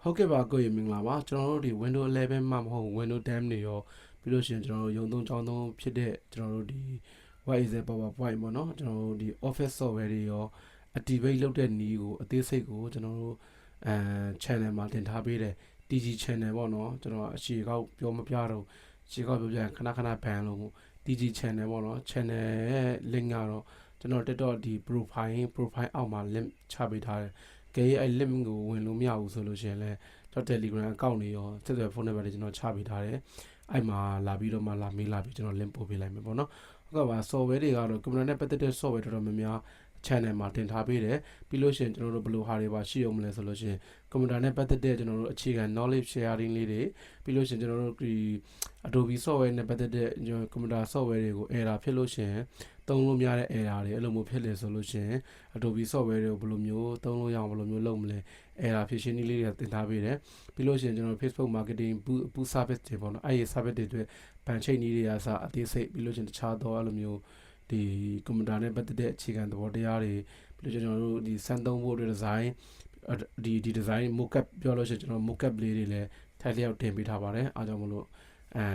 ဟုတ်ကဲ့ပါကိုရမင်္ဂလာပါကျွန်တော်တို့ဒီ Windows 11မှမဟုတ် Windows 10တွေရောပြီးလို့ရှိရင်ကျွန်တော်တို့ရုံသုံးကြောင်းသုံးဖြစ်တဲ့ကျွန်တော်တို့ဒီ Word Excel PowerPoint ပေါ့နော်ကျွန်တော်တို့ဒီ Office software တွေရော activate လုပ်တဲ့နည်းကိုအသေးစိတ်ကိုကျွန်တော်တို့channel မှာတင်ထားပေးတယ် TG channel ပေါ့နော်ကျွန်တော်အရှိကောက်ပြောမပြတော့ရှေ့ကောက်ပြောပြရင်ခဏဘန်လို့ TG channel ပေါ့နော် channel ရဲ့ link ကတော့ကျွန်တော် TikTok ဒီ profile အောက်မှာ link ချပေးထားတယ်ကဲအဲ့ link ကိုဝင်လို့မရဘူးဆိုလို့ရှိရင်လည်းကျွန်တော် Telegram account တွေရောဆက်သွယ်ဖုန်းနံပါတ်တွေကျွန်တော်ချပေးထားတယ်အဲ့မှာလာပြီးတော့မှလာမေးလာပြီးကျွန်တော် link ပို့ပေးလိုက်မယ်ပေါ့နော်ဟုတ်ကဲ့ပါ software တွေကတော့ computer နဲ့ပတ်သက်တဲ့ software တော်တော်များများ channel မှာတင်ထားပေးတယ်ပြီးလို့ရှိရင်ကျွန်တော်တို့ဘယ်လိုဟာတွေပါရှိအောင်မလဲဆိုလို့ရှိရင် computer နဲ့ပတ်သက်တဲ့ကျွန်တော်တို့အခြေခံ knowledge sharing လေးတွေပြီးလို့ရှိရင်ကျွန်တော်တို့ဒီ Adobe software နဲ့ပတ်သက်တဲ့ computer software တွေကို error ဖြစ်လို့ရှိရင်သုံးလို့မရတဲ့ error တွေအဲ့လိုမျိုးဖြစ်လေဆိုလို့ရှိရင် Adobe software တွေကိုဘယ်လိုမျိုးသုံးလို့ရအောင်ဘယ်လိုမျိုးလုပ်မလဲ error ဖြစ်ရှင်းနည်းလေးတွေတင်ထားပေးတယ်ပြီးလို့ရှိရင်ကျွန်တော် Facebook marketing boost service တွေပေါ့နော်အဲ့ဒီ service တွေအတွက်ဗန်ချိတ်နည်းတွေအစားအသေးစိတ်ပြီးလို့ရှိရင်တခြားသောအဲ့လိုမျိုးဒီကွန်ပျူတာနဲ့ပတ်သက်တဲ့အခြေခံသဘောတရားတွေပြီးလို့ကျွန်တော်တို့ဒီစမ်းသုံးဖို့အတွက် design ဒီ design mockup ပြောလို့ရှိရင်ကျွန်တော် mockup လေးတွေလည်းထိုက်လျောက်တင်ပေးထားပါတယ်အားကြောင့်မလို့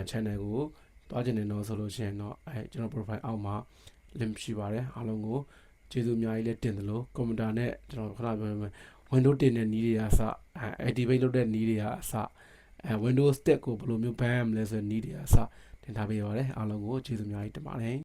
channel ကိုတွားကျင်နေတော့ဆိုလို့ရှိရင်တော့ကျွန်တော် profile အောက်မှာ link ရှိပါတယ်အားလုံးကိုကျေးဇူးအများကြီးလည်းတင်တယ်လို့ကွန်ပျူတာနဲ့ကျွန်တော်ခဏပြောမယ် Windows တင်တဲ့နည်းတွေအစactivate လုပ်တဲ့နည်းတွေအစWindows 10ကိုဘယ်လိုမျိုး ban ရမလဲဆိုတဲ့နည်းတွေအစတင်ထားပေးပါတယ်အားလုံးကိုကျေးဇူးအများကြီးတင်ပါတယ်